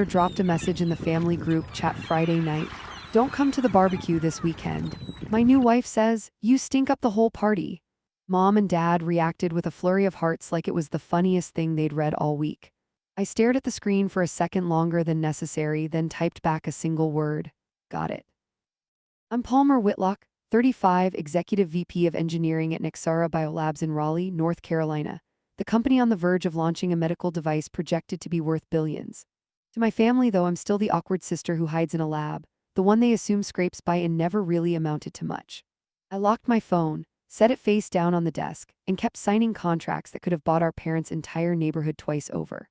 Dropped a message in the family group chat Friday night. Don't come to the barbecue this weekend. My new wife says, you stink up the whole party. Mom and Dad reacted with a flurry of hearts like it was the funniest thing they'd read all week. I stared at the screen for a second longer than necessary, then typed back a single word. Got it. I'm Palmer Whitlock, 35, Executive VP of Engineering at Nexara Biolabs in Raleigh, North Carolina, the company on the verge of launching a medical device projected to be worth billions. To my family, though, I'm still the awkward sister who hides in a lab, the one they assume scrapes by and never really amounted to much. I locked my phone, set it face down on the desk, and kept signing contracts that could have bought our parents' entire neighborhood twice over.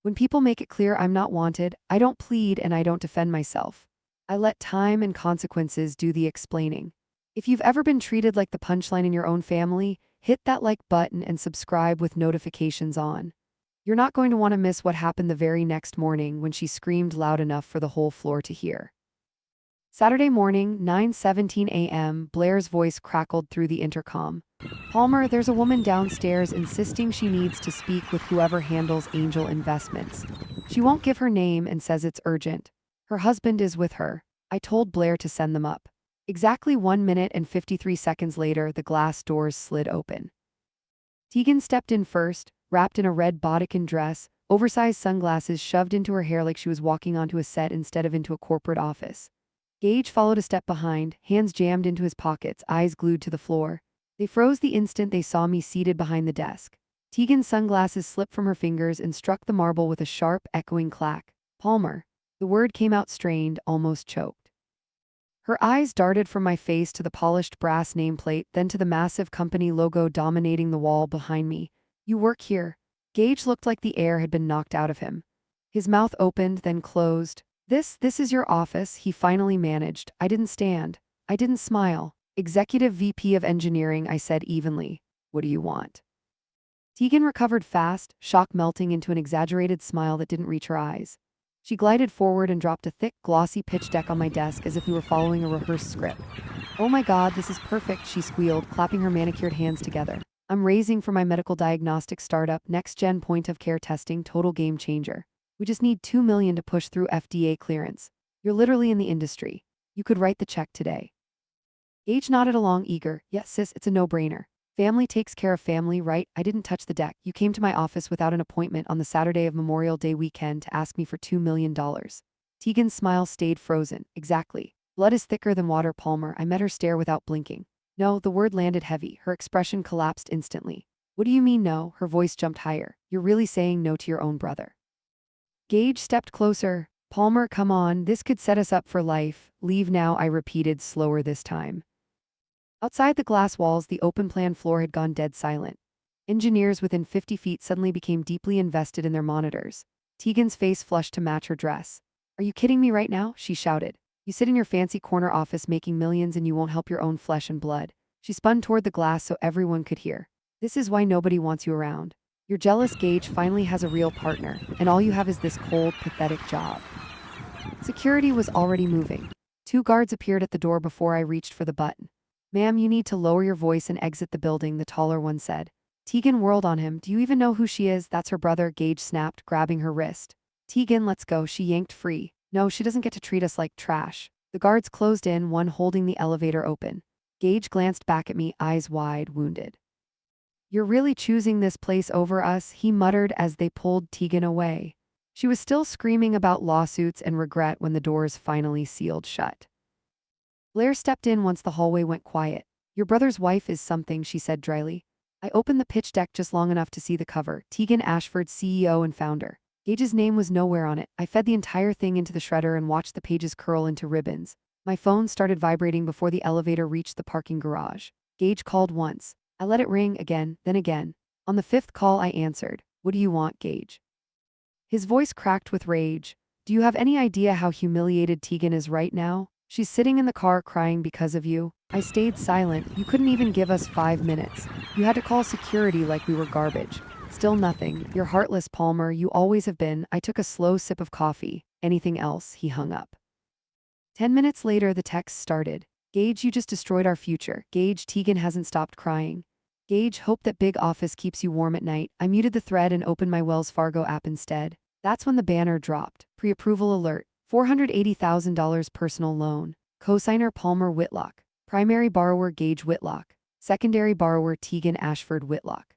When people make it clear I'm not wanted, I don't plead and I don't defend myself. I let time and consequences do the explaining. If you've ever been treated like the punchline in your own family, hit that like button and subscribe with notifications on. You're not going to want to miss what happened the very next morning when she screamed loud enough for the whole floor to hear. Saturday morning, 9:17 a.m., Blair's voice crackled through the intercom. Palmer, there's a woman downstairs insisting she needs to speak with whoever handles Angel Investments. She won't give her name and says it's urgent. Her husband is with her. I told Blair to send them up. Exactly 1 minute and 53 seconds later, the glass doors slid open. Tegan stepped in first, wrapped in a red bodycon dress, oversized sunglasses shoved into her hair like she was walking onto a set instead of into a corporate office. Gage followed a step behind, hands jammed into his pockets, eyes glued to the floor. They froze the instant they saw me seated behind the desk. Tegan's sunglasses slipped from her fingers and struck the marble with a sharp, echoing clack. Palmer. The word came out strained, almost choked. Her eyes darted from my face to the polished brass nameplate, then to the massive company logo dominating the wall behind me. You work here. Gage looked like the air had been knocked out of him. His mouth opened, then closed. This is your office, he finally managed. I didn't stand. I didn't smile. Executive VP of Engineering, I said evenly. What do you want? Tegan recovered fast, shock melting into an exaggerated smile that didn't reach her eyes. She glided forward and dropped a thick, glossy pitch deck on my desk as if we were following a rehearsed script. Oh my God, this is perfect, she squealed, clapping her manicured hands together. I'm raising for my medical diagnostic startup, next-gen point-of-care testing, total game changer. We just need $2 million to push through FDA clearance. You're literally in the industry. You could write the check today. Gage nodded along, eager. Yes, sis, it's a no-brainer. Family takes care of family, right? I didn't touch the deck. You came to my office without an appointment on the Saturday of Memorial Day weekend to ask me for $2 million. Tegan's smile stayed frozen. Exactly. Blood is thicker than water, Palmer. I met her stare without blinking. No, the word landed heavy. Her expression collapsed instantly. What do you mean no? Her voice jumped higher. You're really saying no to your own brother. Gage stepped closer. Palmer, come on. This could set us up for life. Leave now, I repeated, slower this time. Outside the glass walls, the open-plan floor had gone dead silent. Engineers within 50 feet suddenly became deeply invested in their monitors. Tegan's face flushed to match her dress. Are you kidding me right now? She shouted. You sit in your fancy corner office making millions and you won't help your own flesh and blood. She spun toward the glass so everyone could hear. This is why nobody wants you around. Your jealous Gage finally has a real partner, and all you have is this cold, pathetic job. Security was already moving. 2 guards appeared at the door before I reached for the button. Ma'am, you need to lower your voice and exit the building, the taller one said. Tegan whirled on him. Do you even know who she is? That's her brother, Gage snapped, grabbing her wrist. Tegan, let's go. She yanked free. No, she doesn't get to treat us like trash. The guards closed in, one holding the elevator open. Gage glanced back at me, eyes wide, wounded. You're really choosing this place over us, he muttered as they pulled Tegan away. She was still screaming about lawsuits and regret when the doors finally sealed shut. Blair stepped in once the hallway went quiet. Your brother's wife is something, she said dryly. I opened the pitch deck just long enough to see the cover. Tegan Ashford, CEO and founder. Gage's name was nowhere on it. I fed the entire thing into the shredder and watched the pages curl into ribbons. My phone started vibrating before the elevator reached the parking garage. Gage called once. I let it ring again, then again. On the 5th call, I answered. What do you want, Gage? His voice cracked with rage. Do you have any idea how humiliated Tegan is right now? She's sitting in the car crying because of you. I stayed silent. You couldn't even give us 5 minutes. You had to call security like we were garbage. Still nothing. You're heartless, Palmer. You always have been. I took a slow sip of coffee. Anything else? He hung up. 10 minutes later, the text started. Gage, you just destroyed our future. Gage, Tegan hasn't stopped crying. Gage, hope that big office keeps you warm at night. I muted the thread and opened my Wells Fargo app instead. That's when the banner dropped. Pre-approval alert. $480,000 personal loan. Cosigner Palmer Whitlock. Primary borrower Gage Whitlock. Secondary borrower Tegan Ashford Whitlock.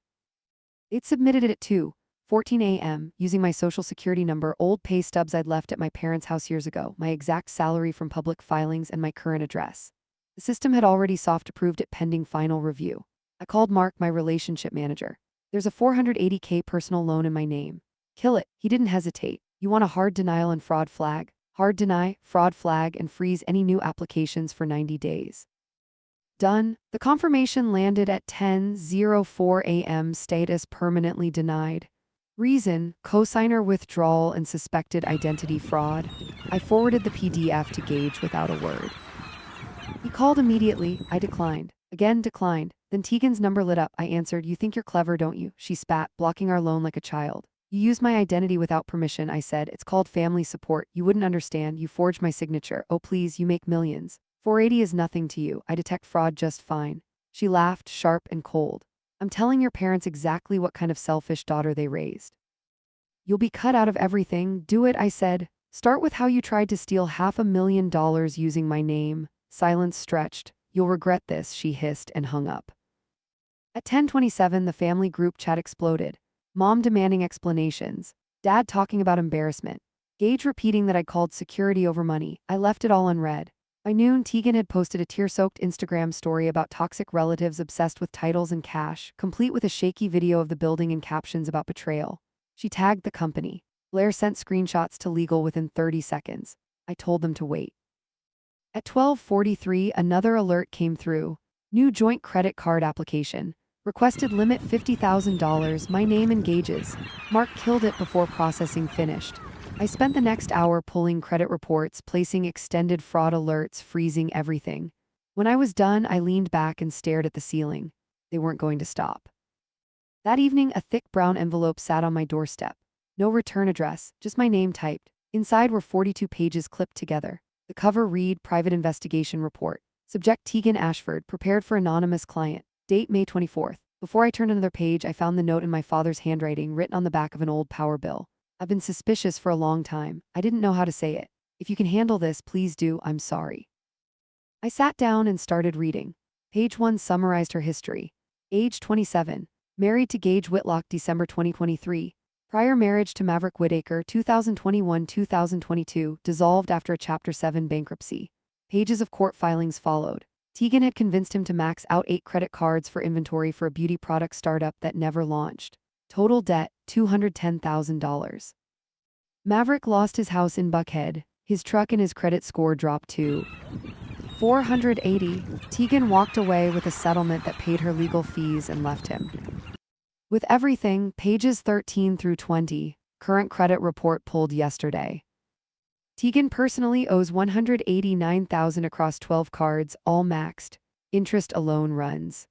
It submitted it at 2:14 a.m. using my social security number, old pay stubs I'd left at my parents' house years ago, my exact salary from public filings, and my current address. The system had already soft approved it pending final review. I called Mark, my relationship manager. There's a $480K personal loan in my name. Kill it. He didn't hesitate. You want a hard denial and fraud flag? Hard deny, fraud flag, and freeze any new applications for 90 days. Done. The confirmation landed at 10:04 a.m. Status permanently denied. Reason, cosigner withdrawal and suspected identity fraud. I forwarded the PDF to Gage without a word. He called immediately. I declined. Again declined. Then Tegan's number lit up. I answered, "You think you're clever, don't you?" She spat, blocking our loan like a child. "You used my identity without permission," I said. "It's called family support. You wouldn't understand. You forged my signature. Oh please, you make millions. 480 is nothing to you. I detect fraud just fine." She laughed, sharp and cold. "I'm telling your parents exactly what kind of selfish daughter they raised. You'll be cut out of everything." "Do it," I said. "Start with how you tried to steal $500,000 using my name." Silence stretched. "You'll regret this," she hissed and hung up. At 10:27, the family group chat exploded. Mom demanding explanations. Dad talking about embarrassment. Gage repeating that I'd called security over money. I left it all unread. By noon, Tegan had posted a tear-soaked Instagram story about toxic relatives obsessed with titles and cash, complete with a shaky video of the building and captions about betrayal. She tagged the company. Blair sent screenshots to legal within 30 seconds. I told them to wait. At 12:43, another alert came through. New joint credit card application. Requested limit $50,000, my name and Gage's. Mark killed it before processing finished. I spent the next hour pulling credit reports, placing extended fraud alerts, freezing everything. When I was done, I leaned back and stared at the ceiling. They weren't going to stop. That evening, a thick brown envelope sat on my doorstep. No return address, just my name typed. Inside were 42 pages clipped together. The cover read, "Private Investigation Report. Subject Tegan Ashford, prepared for anonymous client. Date May 24th. Before I turned another page, I found the note in my father's handwriting, written on the back of an old power bill. "I've been suspicious for a long time. I didn't know how to say it. If you can handle this, please do. I'm sorry." I sat down and started reading. Page 1 summarized her history. Age 27. Married to Gage Whitlock December 2023. Prior marriage to Maverick Whitaker 2021-2022, dissolved after a Chapter 7 bankruptcy. Pages of court filings followed. Tegan had convinced him to max out 8 credit cards for inventory for a beauty product startup that never launched. Total debt, $210,000. Maverick lost his house in Buckhead. His truck and his credit score dropped to 480. Tegan walked away with a settlement that paid her legal fees and left him with everything. Pages 13 through 20. Current credit report pulled yesterday. Tegan personally owes $189,000 across 12 cards, all maxed. Interest alone runs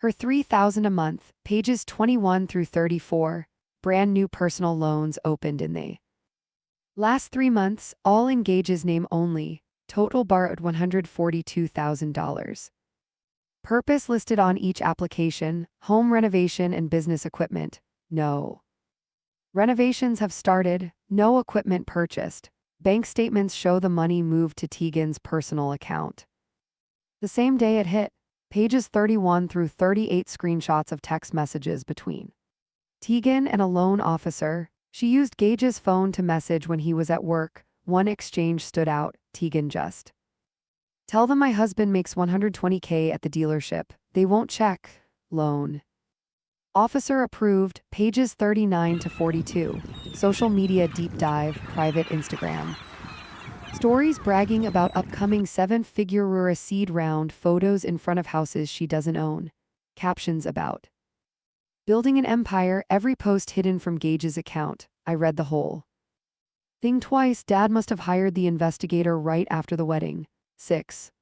her $3,000 a month. Pages 21 through 34. Brand new personal loans opened in the last 3 months, all in Gage's name only. Total borrowed $142,000. Purpose listed on each application: home renovation and business equipment. No renovations have started, no equipment purchased. Bank statements show the money moved to Tegan's personal account the same day it hit. Pages 31 through 38. Screenshots of text messages between Tegan and a loan officer. She used Gage's phone to message when he was at work. One exchange stood out. Tegan just "Tell them my husband makes $120K at the dealership. They won't check. Loan officer approved." Pages 39 to 42. Social media deep dive, private Instagram. Stories bragging about upcoming 7-figure seed round, photos in front of houses she doesn't own. Captions about building an empire, every post hidden from Gage's account. I read the whole thing twice. Dad must have hired the investigator right after the wedding. 6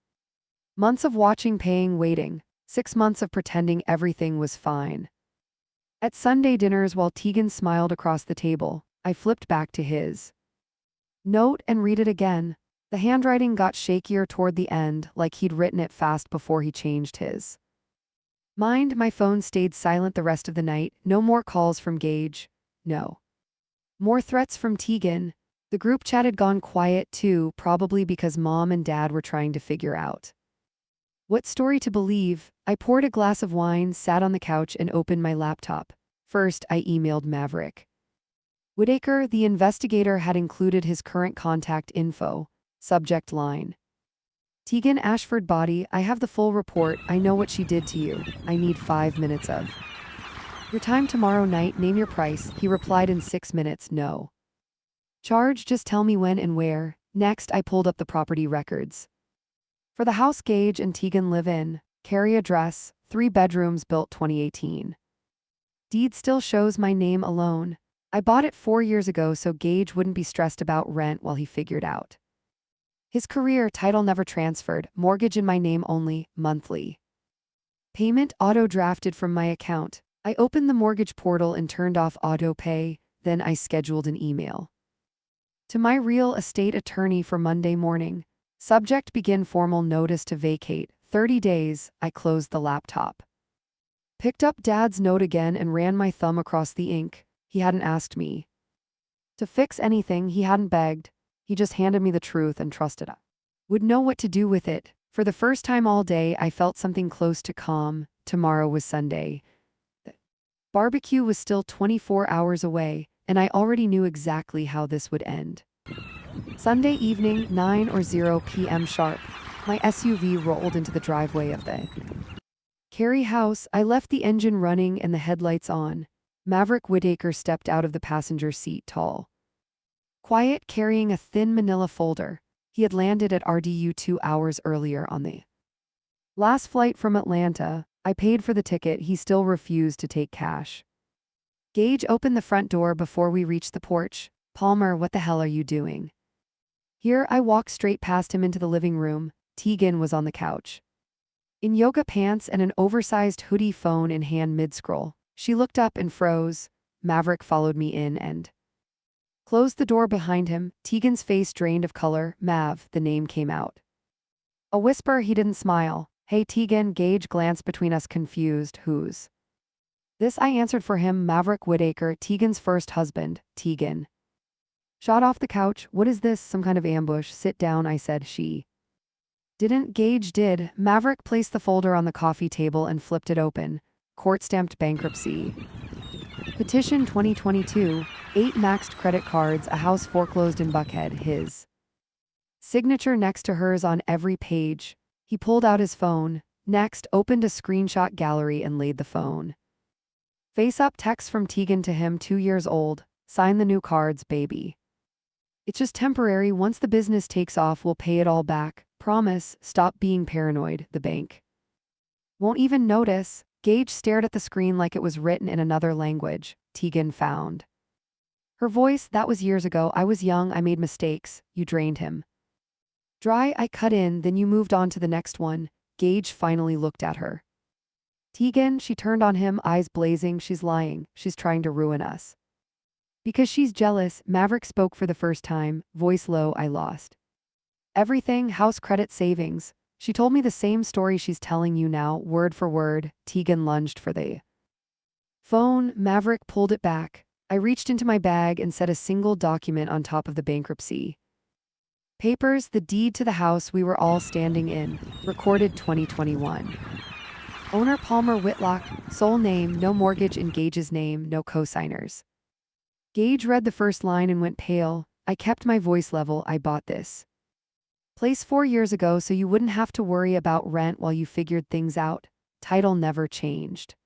months of watching, paying, waiting. 6 months of pretending everything was fine. At Sunday dinners, while Tegan smiled across the table, I flipped back to his note and read it again. The handwriting got shakier toward the end, like he'd written it fast before he changed his mind. My phone stayed silent the rest of the night. No more calls from Gage. No More threats from Tegan. The group chat had gone quiet too, probably because mom and dad were trying to figure out what story to believe. I poured a glass of wine, sat on the couch, and opened my laptop. First, I emailed Maverick Whitaker. The investigator had included his current contact info. Subject line: Tegan Ashford body. I have the full report. I know what she did to you. I need 5 minutes of your time tomorrow night. Name your price. He replied in 6 minutes. No charge, just tell me when and where. Next, I pulled up the property records for the house Gage and Tegan live in. Cary address, 3 bedrooms, built 2018. Deed still shows my name alone. I bought it 4 years ago so Gage wouldn't be stressed about rent while he figured out his career. Title never transferred. Mortgage in my name only. Monthly payment auto-drafted from my account. I opened the mortgage portal and turned off auto pay. Then I scheduled an email to my real estate attorney for Monday morning. Subject: begin formal notice to vacate. 30 days. I closed the laptop, picked up Dad's note again, and ran my thumb across the ink. He hadn't asked me to fix anything. He hadn't begged. He just handed me the truth and trusted I would know what to do with it. For the first time all day, I felt something close to calm. Tomorrow was Sunday. The barbecue was still 24 hours away, and I already knew exactly how this would end. Sunday evening, 9:00 p.m. sharp. My SUV rolled into the driveway of the Cary house. I left the engine running and the headlights on. Maverick Whitaker stepped out of the passenger seat, tall, quiet, carrying a thin manila folder. He had landed at RDU 2 hours earlier on the last flight from Atlanta. I paid for the ticket. He still refused to take cash. Gage opened the front door before we reached the porch. Palmer, what the hell are you doing here? I walked straight past him into the living room. Tegan was on the couch, in yoga pants and an oversized hoodie, phone in hand, mid-scroll. She looked up and froze. Maverick followed me in and closed the door behind him. Tegan's face drained of color. Mav, the name came out. A whisper. He didn't smile. Hey, Tegan. Gage glanced between us, confused. Who's this? I answered for him. Maverick Whitaker, Tegan's first husband. Tegan shot off the couch. What is this? Some kind of ambush? Sit down, I said. She didn't. Gage did. Maverick placed the folder on the coffee table and flipped it open. Court-stamped bankruptcy petition 2022, 8 maxed credit cards, a house foreclosed in Buckhead. His signature next to hers on every page. He pulled out his phone. Next, opened a screenshot gallery and laid the phone face up. Text from Tegan to him, 2 years old. Sign the new cards, baby. It's just temporary. Once the business takes off, we'll pay it all back. Promise. Stop being paranoid. The bank won't even notice. Gage stared at the screen like it was written in another language. Tegan found her voice. That was years ago. I was young. I made mistakes. You drained him dry. I cut in. Then you moved on to the next one. Gage finally looked at her. Tegan, she turned on him, eyes blazing. She's lying. She's trying to ruin us. Because she's jealous. Maverick spoke for the first time, voice low. I lost everything, house, credit, savings. She told me the same story she's telling you now, word for word. Tegan lunged for the phone. Maverick pulled it back. I reached into my bag and set a single document on top of the bankruptcy papers. The deed to the house we were all standing in. Recorded 2021. Owner Palmer Whitlock. Sole name, no mortgage in Gage's name, no co-signers. Gage read the first line and went pale. I kept my voice level. I bought this place 4 years ago so you wouldn't have to worry about rent while you figured things out. Title never changed.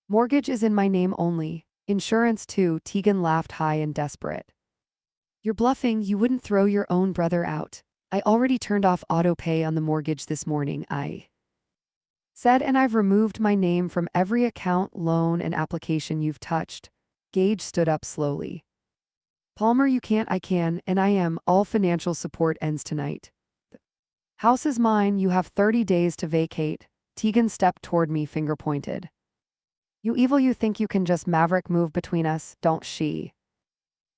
Mortgage is in my name only. Insurance too. Tegan laughed high and desperate. You're bluffing. You wouldn't throw your own brother out. I already turned off auto pay on the mortgage this morning, I said, and I've removed my name from every account, loan, and application you've touched. Gage stood up slowly. Palmer, you can't. I can, and I am. All financial support ends tonight. The house is mine. You have 30 days to vacate. Tegan stepped toward me, finger pointed. You evil. You think you can just Maverick move between us, don't she?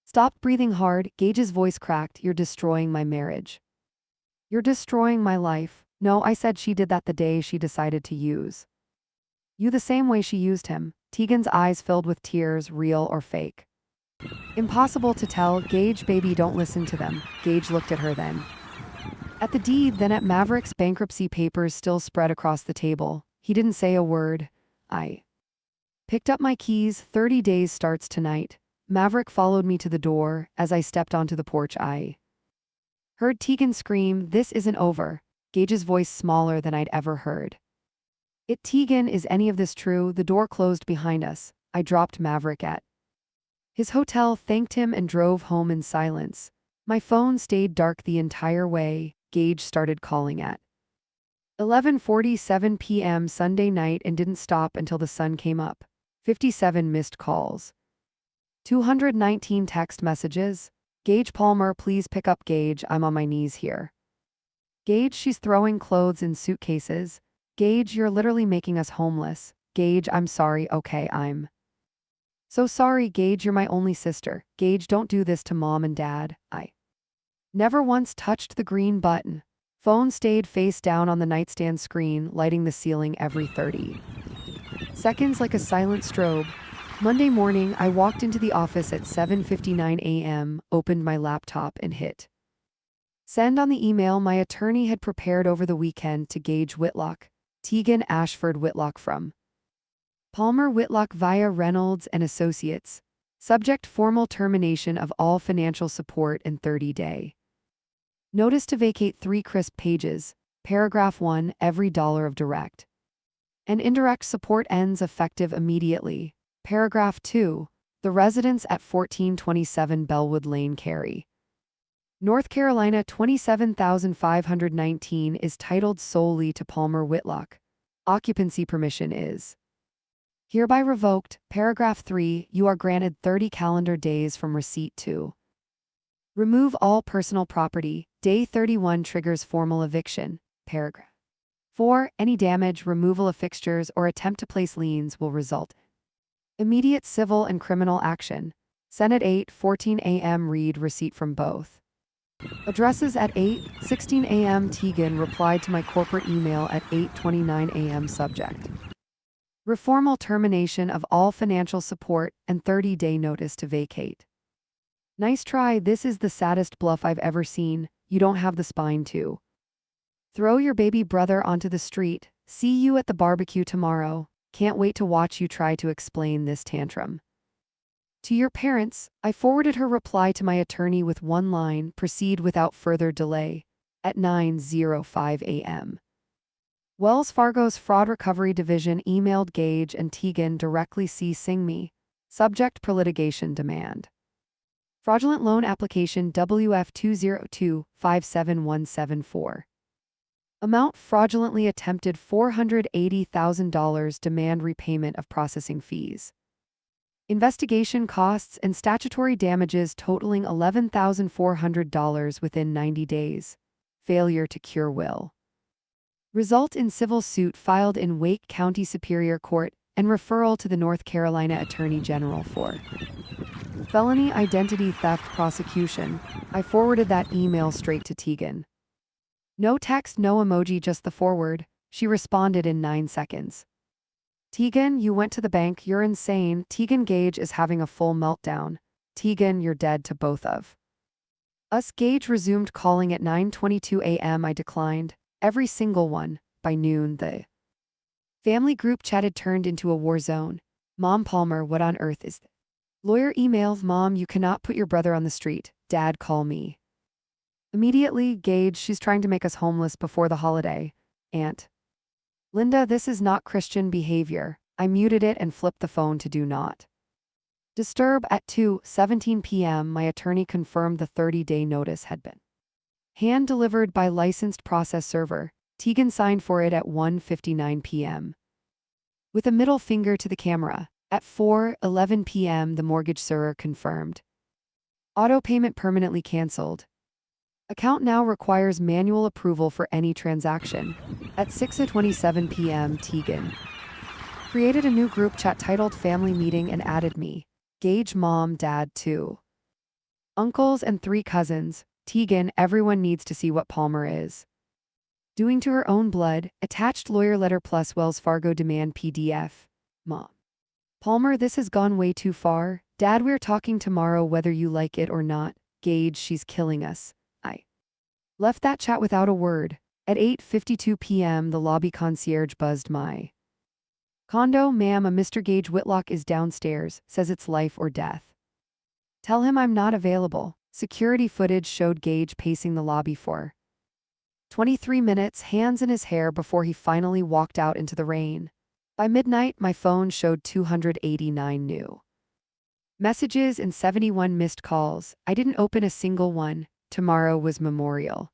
Stopped breathing hard. Gage's voice cracked. You're destroying my marriage. You're destroying my life. No, I said she did that the day she decided to use you the same way she used him. Tegan's eyes filled with tears, real or fake. Impossible to tell. Gage, baby, don't listen to them. Gage looked at her then. At the deed, then at Maverick's bankruptcy papers still spread across the table. He didn't say a word. I picked up my keys. 30 days starts tonight. Maverick followed me to the door. As I stepped onto the porch, I heard Tegan scream, "This isn't over." Gage's voice smaller than I'd ever heard. Tegan, is any of this true?" The door closed behind us. I dropped Maverick at his hotel, thanked him, and drove home in silence. My phone stayed dark the entire way. Gage started calling at 11:47 p.m. Sunday night and didn't stop until the sun came up. 57 missed calls. 219 text messages. Gage Palmer, please pick up. Gage, I'm on my knees here. Gage, she's throwing clothes in suitcases. Gage, you're literally making us homeless. Gage, I'm sorry. Okay, I'm so sorry. Gage, you're my only sister. Gage, don't do this to mom and dad. I never once touched the green button. Phone stayed face down on the nightstand screen, lighting the ceiling every 30 seconds like a silent strobe. Monday morning, I walked into the office at 7:59 a.m., opened my laptop, and hit send on the email my attorney had prepared over the weekend to Gage Whitlock. Tegan Ashford Whitlock from Palmer Whitlock via Reynolds and Associates. Subject: formal termination of all financial support and 30-day notice to vacate. 3 crisp pages. Paragraph 1, every dollar of direct and indirect support ends effective immediately. Paragraph 2, the residence at 1427 Bellwood Lane, Cary, North Carolina 27519 is titled solely to Palmer Whitlock. Occupancy permission is hereby revoked. Paragraph 3, you are granted 30 calendar days from receipt to remove all personal property. Day 31 triggers formal eviction. Paragraph 4, any damage, removal of fixtures, or attempt to place liens will result in immediate civil and criminal action. Senate 8:14 a.m. read receipt from both addresses at 8:16 a.m. Tegan replied to my corporate email at 8:29 a.m. Subject: reformal termination of all financial support and 30-day notice to vacate. Nice try. This is the saddest bluff I've ever seen. You don't have the spine to throw your baby brother onto the street. See you at the barbecue tomorrow. Can't wait to watch you try to explain this tantrum to your parents. I forwarded her reply to my attorney with one line: proceed without further delay. At 9:05 a.m. Wells Fargo's Fraud Recovery Division emailed Gage and Tegan directly CCing me. Subject: per litigation demand. Fraudulent loan application WF 202-57174. Amount: fraudulently attempted $480,000. Demand repayment of processing fees. Investigation costs and statutory damages totaling $11,400 within 90 days. Failure to cure will result in civil suit filed in Wake County Superior Court and referral to the North Carolina Attorney General for felony identity theft prosecution. I forwarded that email straight to Tegan. No text, no emoji, just the forward. She responded in 9 seconds. Tegan, you went to the bank. You're insane. Tegan, Gage is having a full meltdown. Tegan, you're dead to both of us. Gage resumed calling at 9:22 a.m. I declined every single one. By noon, the family group chat had turned into a war zone. Mom, Palmer, what on earth is this? Lawyer emails: Mom, you cannot put your brother on the street. Dad, call me immediately. Gage, she's trying to make us homeless before the holiday. Aunt Linda, this is not Christian behavior. I muted it and flipped the phone to do not disturb. At 2:17 p.m. my attorney confirmed the 30-day notice had been hand-delivered by licensed process server. Tegan signed for it at 1:59 p.m. with a middle finger to the camera. At 4:11 p.m. the mortgage server confirmed auto payment permanently canceled. Account now requires manual approval for any transaction. At 6:27 p.m. Tegan created a new group chat titled Family Meeting and added me. Gage, mom, dad, 2 uncles and 3 cousins. Tegan, everyone needs to see what Palmer is doing to her own blood. Attached lawyer letter plus Wells Fargo demand PDF. Mom. Palmer, this has gone way too far. Dad, we're talking tomorrow whether you like it or not. Gage, she's killing us. I left that chat without a word. At 8:52 p.m., the lobby concierge buzzed my condo. Ma'am, a Mr. Gage Whitlock is downstairs, says it's life or death. Tell him I'm not available. Security footage showed Gage pacing the lobby for 23 minutes, hands in his hair, before he finally walked out into the rain. By midnight, my phone showed 289 new messages and 71 missed calls. I didn't open a single one. Tomorrow was Memorial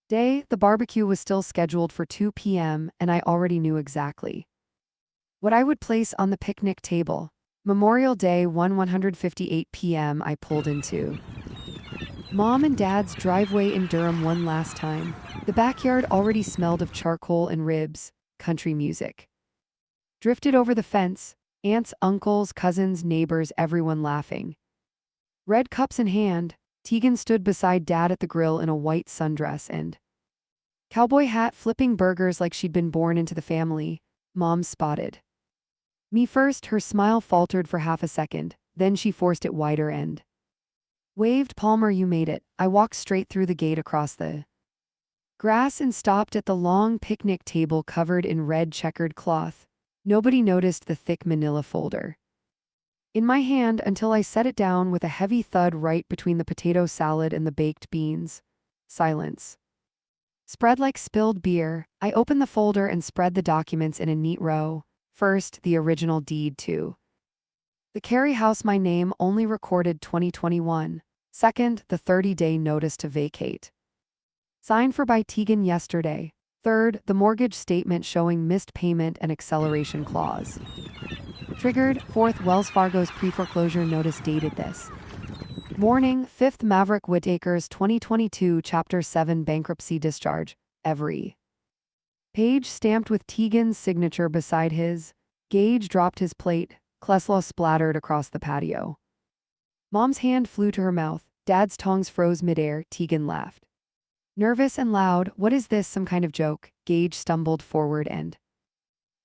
Day. The barbecue was still scheduled for 2 p.m., and I already knew exactly what I would place on the picnic table. Memorial Day 1:58 p.m. I pulled into Mom and Dad's driveway in Durham one last time. The backyard already smelled of charcoal and ribs. Country music drifted over the fence. Aunts, uncles, cousins, neighbors, everyone laughing. Red cups in hand, Tegan stood beside Dad at the grill in a white sundress and cowboy hat, flipping burgers like she'd been born into the family. Mom spotted me first. Her smile faltered for half a second, then she forced it wider and waved. Palmer, you made it. I walked straight through the gate across the grass and stopped at the long picnic table covered in red checkered cloth. Nobody noticed the thick manila folder in my hand until I set it down with a heavy thud right between the potato salad and the baked beans. Silence spread like spilled beer. I opened the folder and spread the documents in a neat row. First, the original deed to the Carey house, my name only recorded 2021. Second, the 30-day notice to vacate, signed for by Tegan yesterday. Third, the mortgage statement showing missed payment and acceleration clause triggered. Fourth, Wells Fargo's pre-foreclosure notice dated this morning. Fifth, Maverick Whitaker's 2022 Chapter 7 bankruptcy discharge. Every page stamped with Tegan's signature beside his. Gage dropped his plate. Kleslaw splattered across the patio. Mom's hand flew to her mouth. Dad's tongs froze midair. Tegan laughed, nervous and loud. What is this, some kind of joke? Gage stumbled forward and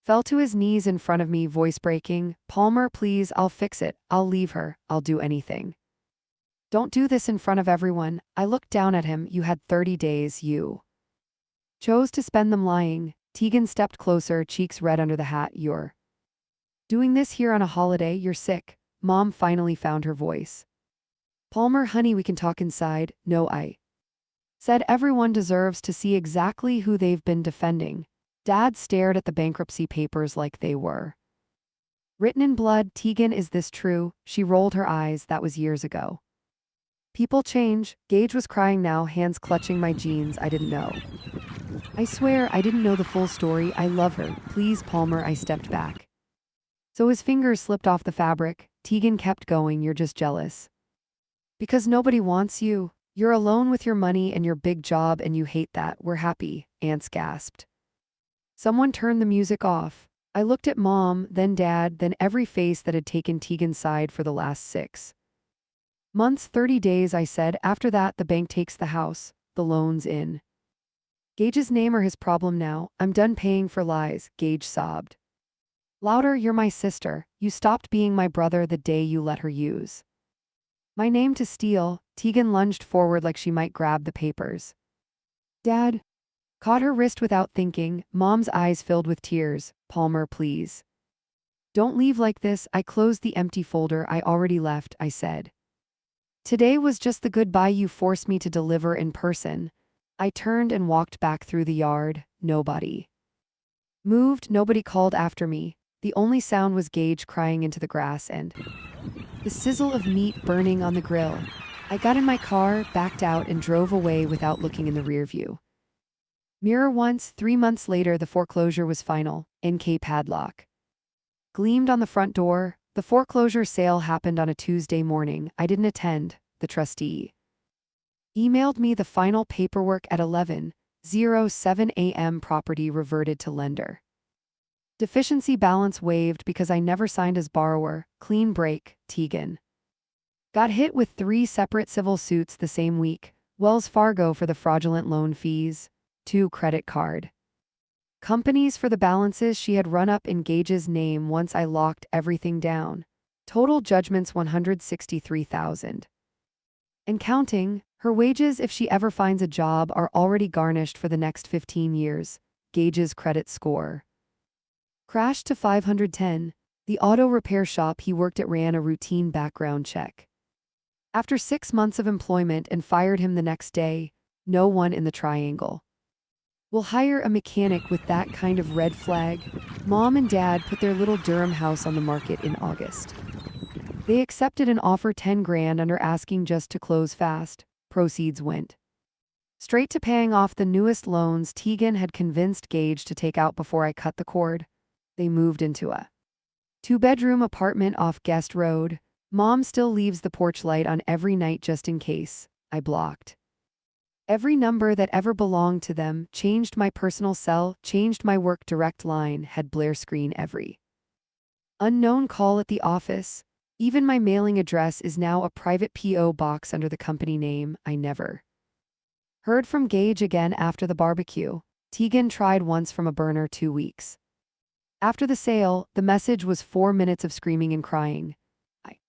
fell to his knees in front of me, voice breaking. Palmer, please, I'll fix it. I'll leave her. I'll do anything. Don't do this in front of everyone. I looked down at him. You had 30 days. You chose to spend them lying. Tegan stepped closer, cheeks red under the hat. You're doing this here on a holiday. You're sick. Mom finally found her voice. Palmer, honey, we can talk inside. No, I said everyone deserves to see exactly who they've been defending. Dad stared at the bankruptcy papers like they were written in blood. Tegan, is this true? She rolled her eyes. That was years ago. People change. Gage was crying now, hands clutching my jeans. I didn't know. I swear I didn't know the full story. I love her. Please, Palmer. I stepped back, so his fingers slipped off the fabric. Tegan kept going. You're just jealous because nobody wants you. You're alone with your money and your big job, and you hate that. We're happy. Aunts gasped. Someone turned the music off. I looked at Mom, then Dad, then every face that had taken Tegan's side for the last 6 months. 30 days, I said. After that, the bank takes the house. The loans in Gage's name are his problem now. I'm done paying for lies. Gage sobbed louder. You're my sister. You stopped being my brother the day you let her use my name to steal. Tegan lunged forward like she might grab the papers. Dad caught her wrist without thinking. Mom's eyes filled with tears. Palmer, please. Don't leave like this. I closed the empty folder. I already left, I said. Today was just the goodbye you forced me to deliver in person. I turned and walked back through the yard. Nobody moved. Nobody called after me. The only sound was Gage crying into the grass and the sizzle of meat burning on the grill. I got in my car, backed out, and drove away without looking in the rearview mirror once. 3 months later, the foreclosure was final. NK padlock gleamed on the front door. The foreclosure sale happened on a Tuesday morning. I didn't attend. The trustee emailed me the final paperwork at 11:07 a.m. Property reverted to lender. Deficiency balance waived because I never signed as borrower. Clean break. Tegan got hit with 3 separate civil suits the same week. Wells Fargo for the fraudulent loan fees, 2 credit card companies for the balances she had run up in Gage's name once I locked everything down. Total judgments 163,000. And counting, her wages if she ever finds a job are already garnished for the next 15 years. Gage's credit score crashed to 510. The auto repair shop he worked at ran a routine background check. After 6 months of employment and fired him the next day, no one in the triangle will hire a mechanic with that kind of red flag. Mom and Dad put their little Durham house on the market in August. They accepted an offer 10 grand under asking just to close fast. Proceeds went straight to paying off the newest loans Tegan had convinced Gage to take out before I cut the cord. They moved into a 2-bedroom apartment off Guest Road. Mom still leaves the porch light on every night just in case. I blocked every number that ever belonged to them, changed my personal cell, changed my work direct line, had blare screen every unknown call at the office. Even my mailing address is now a private P.O. box under the company name. I never heard from Gage again after the barbecue. Tegan tried once from a burner 2 weeks after the sale. The message was 4 minutes of screaming and crying. I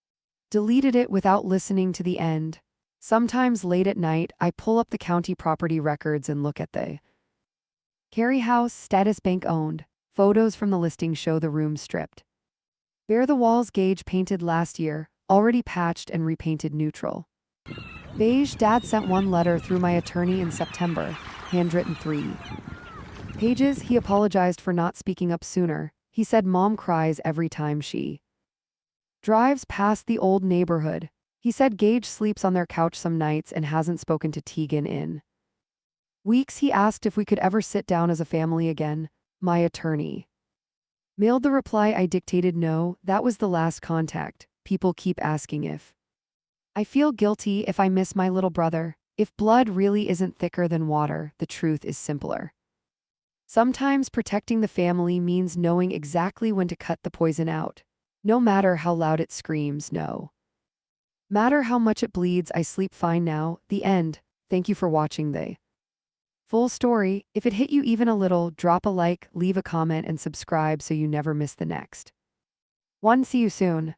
deleted it without listening to the end. Sometimes late at night, I pull up the county property records and look at the Carey House, status bank owned. Photos from the listing show the room stripped bare. The walls Gage painted last year, already patched and repainted neutral beige. Dad sent one letter through my attorney in September, handwritten 3 pages. He apologized for not speaking up sooner. He said Mom cries every time she drives past the old neighborhood. He said Gage sleeps on their couch some nights and hasn't spoken to Tegan in weeks. He asked if we could ever sit down as a family again. My attorney mailed the reply I dictated. No, that was the last contact. People keep asking if I feel guilty if I miss my little brother. If blood really isn't thicker than water, the truth is simpler. Sometimes protecting the family means knowing exactly when to cut the poison out. No matter how loud it screams, no matter how much it bleeds. I sleep fine now. The end. Thank you for watching the full story. If it hit you even a little, drop a like, leave a comment, and subscribe so you never miss the next one. See you soon.